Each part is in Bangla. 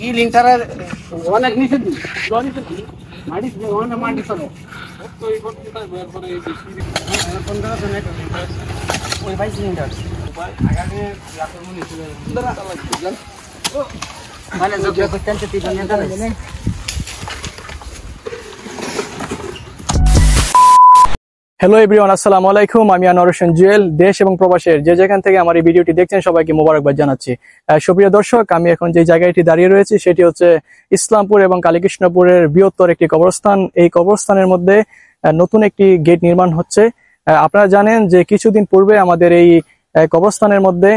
ಈ ಲಿಂಟರ್ অনেক নিচে দিই জনি তো মাটি ওখানে মাটি চলে তো এই করতে বের করে এই 15 জন একটা ওই 22 লিটার আগামী লাখের মনে ছিল সুন্দর লাগছে ও মানে যে কোশ্চেন তে তিন নিয়ে দাঁড়ায় হ্যালো এভরিওয়ান, আসসালামু আলাইকুম। আমি আনোয়ার হোসেন জুয়েল। দেশ এবং প্রবাসের যে যেখান থেকে আমার এই ভিডিওটি দেখছেন সবাইকে মোবারকবাদ জানাচ্ছি। সুপ্রিয় দর্শক, আমি এখন যে জায়গাটি দাঁড়িয়ে রয়েছি সেটি হচ্ছে ইসলামপুর এবং কালীকৃষ্ণপুরের বৃহত্তর একটি কবরস্থান। এই কবরস্থানের মধ্যে নতুন একটি গেট নির্মাণ হচ্ছে। আপনারা জানেন যে কিছুদিন পূর্বে আমাদের এই কবরস্থানের মধ্যে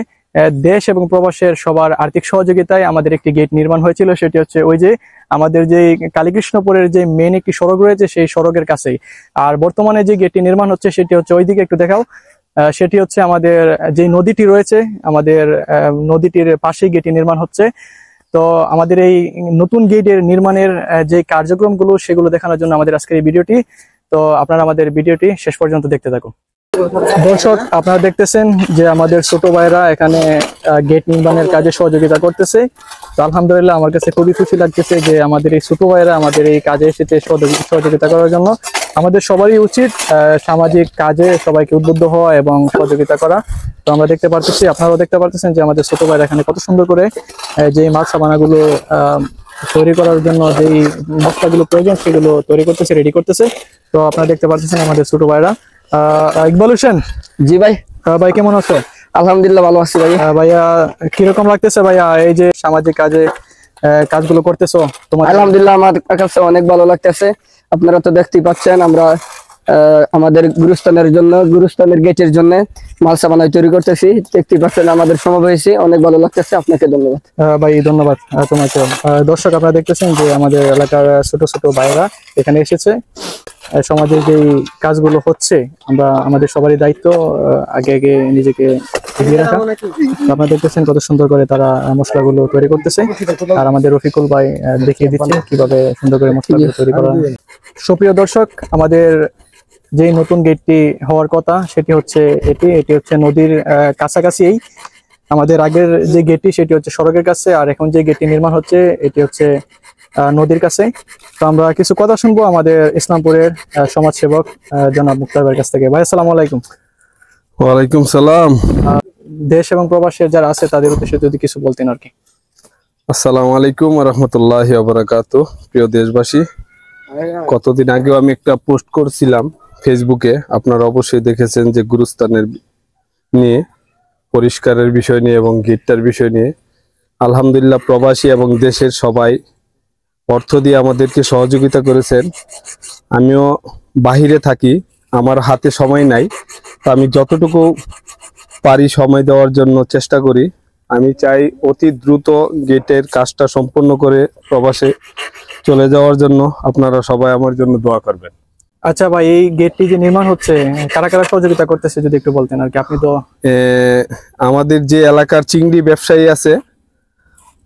দেশ এবং প্রবাসের সবার আর্থিক সহযোগিতায় আমাদের একটি গেট নির্মাণ হয়েছিল। সেটি হচ্ছে ওই যে আমাদের যে কালীকৃষ্ণপুরের যে মেন একটি সড়ক রয়েছে সেই সড়কের কাছেই। আর বর্তমানে যে গেটটি নির্মাণ হচ্ছে সেটি হচ্ছে ওইদিকে একটু দেখাও। সেটি হচ্ছে আমাদের যে নদীটি রয়েছে, আমাদের নদীটির পাশেই গেটটি নির্মাণ হচ্ছে। তো আমাদের এই নতুন গেটের নির্মাণের যে কার্যক্রমগুলো সেগুলো দেখানোর জন্য আমাদের আজকের এই ভিডিওটি। তো আপনারা আমাদের ভিডিওটি শেষ পর্যন্ত দেখতে থাকুন। দর্শক, আপনারা দেখতেছেন যে আমাদের ছোট ভাইরা এখানে গেট নির্মাণের কাজে সহযোগিতা করতেছে। তো আলহামদুলিল্লাহ, আমার কাছে খুবই খুশি লাগতেছে যে আমাদের এই ছোট ভাইরা আমাদের এই কাজে এসেছে সহযোগিতা করার জন্য। আমাদের সবারই উচিত সামাজিক কাজে সবাইকে উদ্বুদ্ধ হওয়া এবং সহযোগিতা করা। তো আমরা দেখতে পারতেছি, আপনারাও দেখতে পারতেছেন যে আমাদের ছোট ভাইরা এখানে কত সুন্দর করে যে মাছ সাবানাগুলো তৈরি করার জন্য যেই মশলাগুলো প্রয়োজন সেগুলো তৈরি করতেছে, রেডি করতেছে। তো আপনারা দেখতে পারতেছেন আমাদের ছোট ভাইরা। ইকবাল হোসেন, জি ভাই। ভাই কেমন আছো? আলহামদুলিল্লাহ ভালো আছি ভাই। ভাইয়া কিরকম লাগতেছে ভাইয়া এই যে সামাজিক কাজে কাজগুলো করতেছো? তোমার? আলহামদুলিল্লাহ আমার কাছে অনেক ভালো লাগতেছে। আপনারা তো দেখতেই পাচ্ছেন আমরা আমাদের গুরুস্থানের গেটের জন্য মালসা বানাই তৈরি করতেছি। দেখতেই পাচ্ছেন আমাদের সমাবেশে অনেক ভালো লাগতেছে। আপনাকে ধন্যবাদ ভাই। ধন্যবাদ তোমাকে। দর্শক, আপনারা দেখতেছেন যে আমাদের এলাকার ছোট ছোট ভাইরা এখানে এসেছে। সমাজের যে কাজগুলো হচ্ছে আমরা আমাদের সবারই দায়িত্ব আগে আগে নিজেকে এগিয়ে রাখা। আপনারা দেখতেছেন কত সুন্দর করে তারা মশলাগুলো তৈরি করতেছে। আর আমাদের রফিকুল ভাই দেখিয়ে দিচ্ছে কিভাবে সুন্দর করে মশলাগুলো তৈরি করা। সুপ্রিয় দর্শক, আমাদের যে নতুন গেটটি হওয়ার কথা সেটি হচ্ছে এটি হচ্ছে নদীর কাছাকাছি। আমাদের আগের যে গেটটি সেটি হচ্ছে সড়কের কাছে, আর এখন যে গেটটি নির্মাণ হচ্ছে এটি হচ্ছে নদীর কাছে। তো আমরা কিছু কথা শুনবো আমাদের ইসলামপুরের সমাজসেবক জনাব মুক্তার ভাইয়ের কাছ থেকে। ভাই আসসালামু আলাইকুম। ওয়ালাইকুম সালাম। দেশ এবং প্রবাসের যারা আছে তাদের উদ্দেশ্যে যদি কিছু বলতেন আর কি। আসসালামু আলাইকুম ওয়া রাহমাতুল্লাহি ওয়া বারাকাতুহু। প্রিয় দেশবাসী, কতদিন আগেও আমি একটা পোস্ট করছিলাম ফেসবুকে, আপনারা অবশ্যই দেখেছেন, যে গুরুস্থানের নিয়ে, পরিষ্কারের বিষয় নিয়ে এবং গেটটার বিষয় নিয়ে। আলহামদুলিল্লাহ, প্রবাসী এবং দেশের সবাই অর্থ দিয়ে আমাদেরকে সহযোগিতা করেছেন। আমিও বাহিরে থাকি, আমার হাতে সময় নাই, তো আমি যতটুকু পারি সময় দেওয়ার জন্য চেষ্টা করি। আমি চাই অতি দ্রুত গেটের কাজটা সম্পন্ন করে প্রবাসে চলে যাওয়ার জন্য আপনারা সবাই আমার জন্য দোয়া করবেন। আচ্ছা ভাই, এই গেটটি যে নির্মাণ হচ্ছে কারা কারা সহযোগিতা করতেছে যদি একটু বলতেন আর কি। আপনি তো আমাদের যে এলাকার চিংড়ি ব্যবসায়ী আছে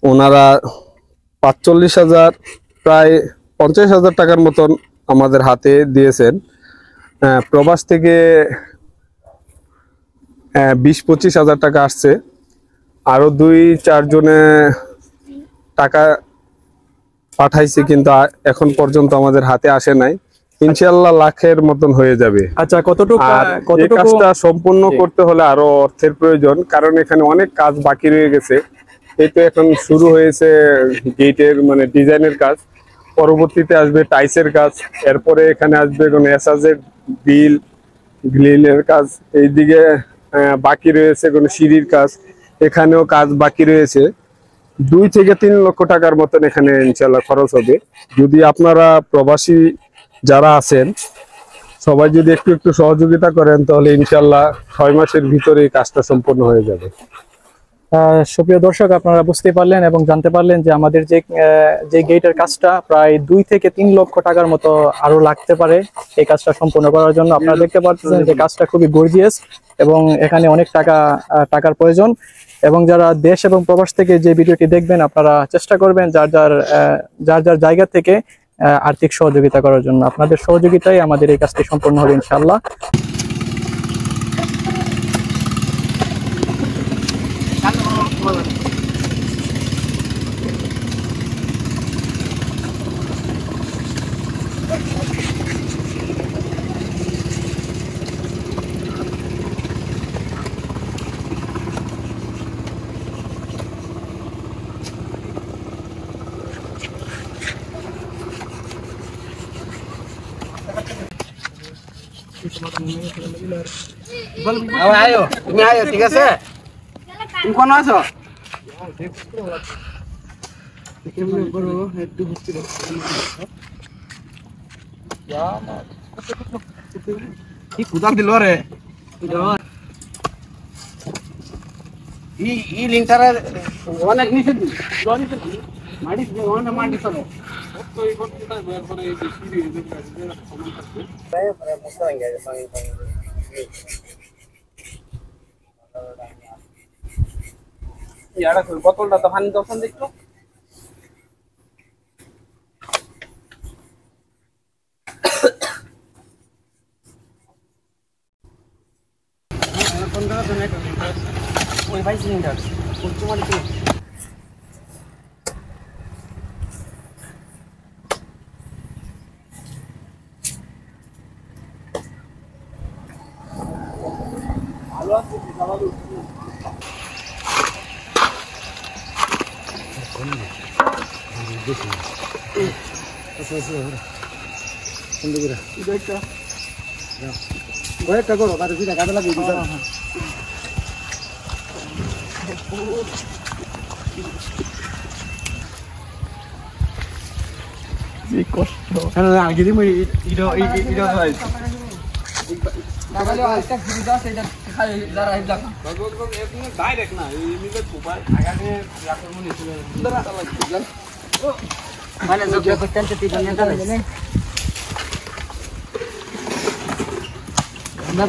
ওনারা ৪৫,০০০ প্রায় ৫০,০০০ টাকার মতন আমাদের হাতে দিয়েছেন। প্রবাস থেকে ২০-২৫,০০০ টাকা আসছে। আরো ২-৪ জনে টাকা পাঠাইছে, কিন্তু এখন পর্যন্ত আমাদের হাতে আসে নাই। ইনশাআল্লাহ লাখের মতন হয়ে যাবে। আচ্ছা, কতটুকু কাজটা সম্পূর্ণ করতে হলে আরো অর্থের প্রয়োজন, কারণ এখানে অনেক কাজ বাকি রয়ে গেছে। এই তো এখন শুরু হয়েছে গেটের মানে ডিজাইনের কাজ, পরবর্তীতে আসবে টাইসের কাজ, এরপরে এখানে আসবে কোন এসআজের গ্রিলের কাজ, এইদিকে বাকি রয়েছে কোন সিঁড়ির কাজ, এখানেও কাজ বাকি রয়েছে। 2 থেকে 3 লক্ষ টাকার মতন এখানে ইনশাআল্লাহ খরচ হবে। যদি আপনারা প্রবাসী যারা আছেন সবাই যদি একটু একটু সহযোগিতা করেন তাহলে ইনশাআল্লাহ 6 মাসের ভিতরে কাজটা সম্পন্ন হয়ে যাবে। সুপ্রিয় দর্শক, আপনারা বুঝতে পারলেন এবং জানতে পারলেন যে আমাদের যে গেটের কাজটা প্রায় 2 থেকে 3 লক্ষ টাকার মতো আরো লাগতে পারে এই কাজটা সম্পন্ন করার জন্য। আপনারা দেখতে পাচ্ছেন যে কাজটা খুবই গর্জিয়াস এবং এখানে অনেক টাকার প্রয়োজন। এবং যারা দেশ এবং প্রবাস থেকে যে ভিডিওটি দেখবেন আপনারা চেষ্টা করবেন যার যার জায়গা থেকে আর্থিক সহযোগিতা করার জন্য। আপনাদের সহযোগিতায় আমাদের এই কাজটি সম্পন্ন হবে ইনশাআল্লাহ। আয়ো তুমি আয়ো, ঠিক আছে? তুমি কোন আছো? কি কুদাল দিল রে ಈ ಲಿಂಕರ ಒನಕ್ ನಿಸಿದ್ವಿ ಮಾಡಿಸ್ ಒನ ಮಾಡಿಸಲು বোতলটা তো পানি দর্শন দেখতো ওই ভাই সিলিন্ডার তোমার কি ভালো আছে ভালো কয়েকটা করো তার দুইটা কাজে লাগিয়ে দিতে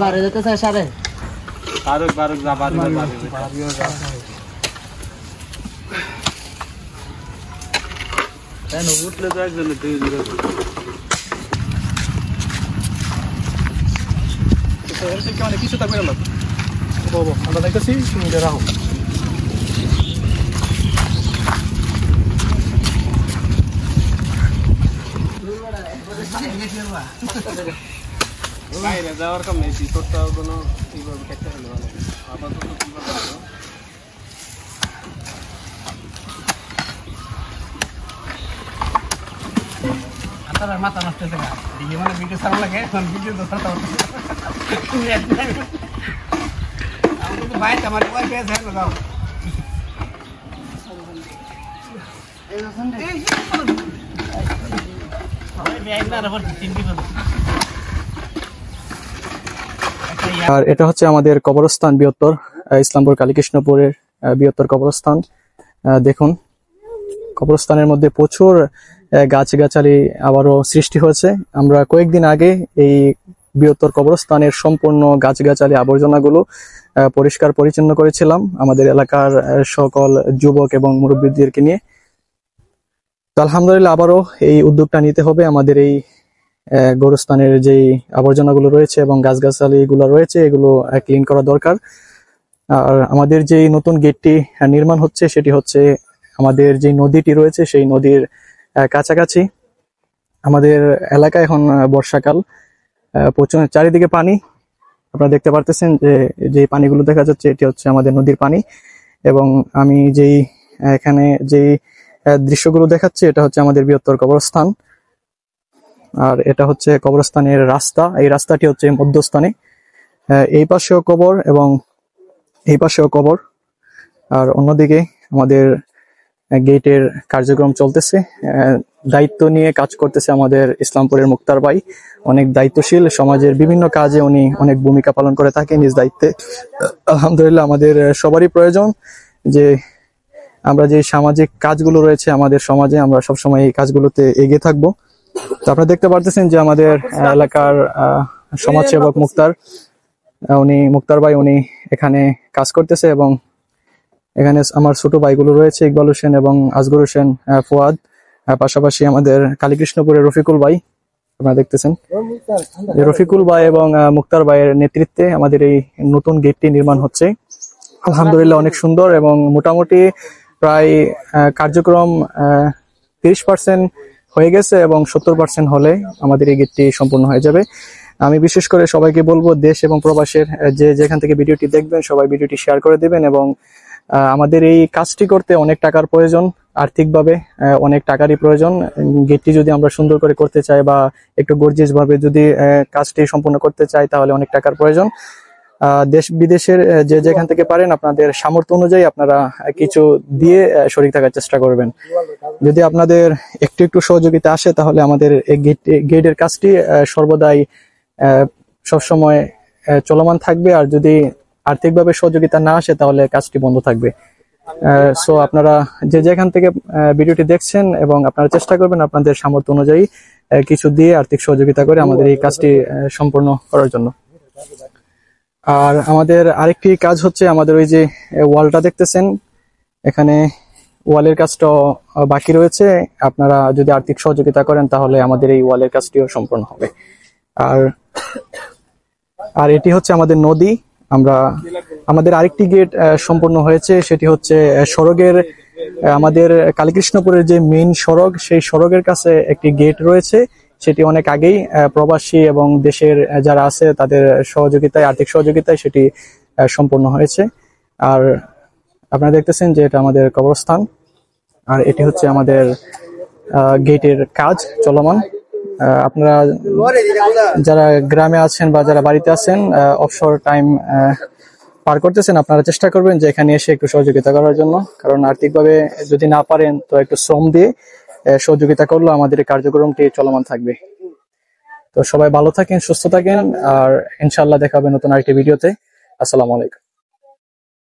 বারে যেতে চাই সারে বারুক যা উঠলে তো একজন কিছু থাকবে আমরা দেখতেছি তুমি রাখো বাইরে যাওয়ার কাম নেই তোরটা কোনো এইভাবে খেতে হলো আপাতত আপনার মাথা নষ্ট হচ্ছে না দিকে মানে ভিডিও সারা লাগে ভিডিও তো সারা আমি তো বাইরে আমার ওয়াই পেজ হ্যাঁ লাগাও আর এটা হচ্ছে আমাদের কবরস্থান বৃহত্তর ইসলামপুর কালীকৃষ্ণপুরের বৃহত্তর কবরস্থান। দেখুন কবরস্থানের মধ্যে প্রচুর গাছগাছালি আবারও সৃষ্টি হয়েছে। আমরা কয়েকদিন আগে এই বৃহত্তর কবরস্থানের সম্পূর্ণ গাছগাছালি আবর্জনাগুলো পরিষ্কার পরিচ্ছন্ন করেছিলাম আমাদের এলাকার সকল যুবক এবং মুরব্বীদেরকে নিয়ে। তো আলহামদুলিল্লাহ আবারও এই উদ্যোগটা নিতে হবে। আমাদের এই গোরস্থানের যে আবর্জনাগুলো রয়েছে এবং গাছগাছালি গুলো রয়েছে এগুলো ক্লিন করা দরকার। আর আমাদের যে নতুন গেটটি নির্মাণ হচ্ছে সেটি হচ্ছে আমাদের যে নদীটি রয়েছে সেই নদীর কাছাকাছি। আমাদের এলাকায় এখন বর্ষাকাল, প্রচুর চারিদিকে পানি। আপনারা দেখতে পারতেছেন যে পানিগুলো দেখা যাচ্ছে এটি হচ্ছে আমাদের নদীর পানি। এবং আমি যেই এখানে যেই দৃশ্যগুলো দেখাচ্ছি এটা হচ্ছে আমাদের বৃহত্তর কবরস্থান। আর এটা হচ্ছে কবরস্থানের রাস্তা। এই রাস্তাটি হচ্ছে মধ্যস্থানে, এই পাশেও কবর এবং এই পাশেও কবর। আর অন্যদিকে আমাদের গেটের কার্যক্রম চলতেছে। দায়িত্ব নিয়ে কাজ করতেছে আমাদের ইসলামপুরের মুক্তার ভাই, অনেক দায়িত্বশীল, সমাজের বিভিন্ন কাজে উনি অনেক ভূমিকা পালন করে থাকে নিজ দায়িত্বে। আলহামদুলিল্লাহ আমাদের সবারই প্রয়োজন যে আমরা যে সামাজিক কাজগুলো রয়েছে আমাদের সমাজে আমরা সবসময় এই কাজগুলোতে এগিয়ে থাকবো। তো আপনারা দেখতে পারতেছেন যে আমাদের এলাকার সমাজসেবক মুক্তার ভাই উনি এখানে কাজ করতেছে এবং এখানে আমার ছোট ভাইগুলো রয়েছে ইকবাল হোসেন এবং আজগর হোসেন ফুয়াদ। পাশাপাশি আমাদের কালীকৃষ্ণপুরের রফিকুল ভাই আপনারা দেখতেছেন, যে রফিকুল ভাই এবং মুক্তার ভাইয়ের নেতৃত্বে আমাদের এই নতুন গেটটি নির্মাণ হচ্ছে। আলহামদুলিল্লাহ অনেক সুন্দর এবং মোটামুটি প্রায় কার্যক্রম 30% হয়ে গেছে এবং 70% হলে আমাদের এই গেটটি সম্পূর্ণ হয়ে যাবে। আমি বিশেষ করে সবাইকে বলবো, দেশ এবং প্রবাসের যে যেখান থেকে ভিডিওটি দেখবেন সবাই ভিডিওটি শেয়ার করে দিবেন। এবং আমাদের এই কাজটি করতে অনেক টাকার প্রয়োজন, আর্থিকভাবে অনেক টাকারই প্রয়োজন। গেটটি যদি আমরা সুন্দর করে করতে চাই বা একটু গর্জিয়াস ভাবে যদি কাজটি সম্পূর্ণ করতে চাই তাহলে অনেক টাকার প্রয়োজন। দেশ বিদেশের যে যেখান থেকে পারেন আপনাদের সামর্থ্য অনুযায়ী আপনারা কিছু দিয়ে শরীক থাকার চেষ্টা করবেন। যদি আপনাদের একটু একটু সহযোগিতা আসে তাহলে আমাদের এই গেটের কাজটি সর্বদাই সবসময় চলমান থাকবে। আর যদি আর্থিকভাবে সহযোগিতা না আসে তাহলে কাজটি বন্ধ থাকবে। সো আপনারা যে যেখান থেকে ভিডিওটি দেখছেন এবং আপনারা চেষ্টা করবেন আপনাদের সামর্থ্য অনুযায়ী কিছু দিয়ে আর্থিক সহযোগিতা করে আমাদের এই কাজটি সম্পূর্ণ করার জন্য। আর আমাদের আরেকটি কাজ হচ্ছে, আমাদের ওই যে ওয়ালটা দেখতেছেন, এখানে ওয়ালের কাজটা বাকি রয়েছে। আপনারা যদি আর্থিক সহযোগিতা করেন তাহলে আমাদের এই ওয়ালের কাজটিও সম্পূর্ণ হবে। আর এটি হচ্ছে আমাদের নদী। আমাদের আরেকটি গেট সম্পূর্ণ হয়েছে, সেটি হচ্ছে সড়কের, আমাদের কালীকৃষ্ণপুরের যে মেইন সড়ক সেই সড়কের কাছে একটি গেট রয়েছে। সেটি অনেক আগেই প্রবাসী এবং দেশের যারা আছে তাদের সহযোগিতায়, আর্থিক সহযোগিতায় সেটি সম্পূর্ণ হয়েছে। আর আপনারা দেখতেছেন যে এটা আমাদের কবরস্থান, আর এটি হচ্ছে আমাদের গেটের কাজ চলমান। আপনারা যারা গ্রামে আছেন বা যারা বাড়িতে আছেন, অবসর টাইম পার করতেছেন, আপনারা চেষ্টা করবেন যে এখানে এসে একটু সহযোগিতা করার জন্য। কারণ আর্থিকভাবে যদি না পারেন তো একটু শ্রম দিয়ে সহযোগিতা করলে আমাদের এই কার্যক্রমটি চলমান থাকবে। তো সবাই ভালো থাকেন, সুস্থ থাকেন, আর ইনশাআল্লাহ দেখা হবে নতুন আরেকটি ভিডিওতে। আসসালামু আলাইকুম।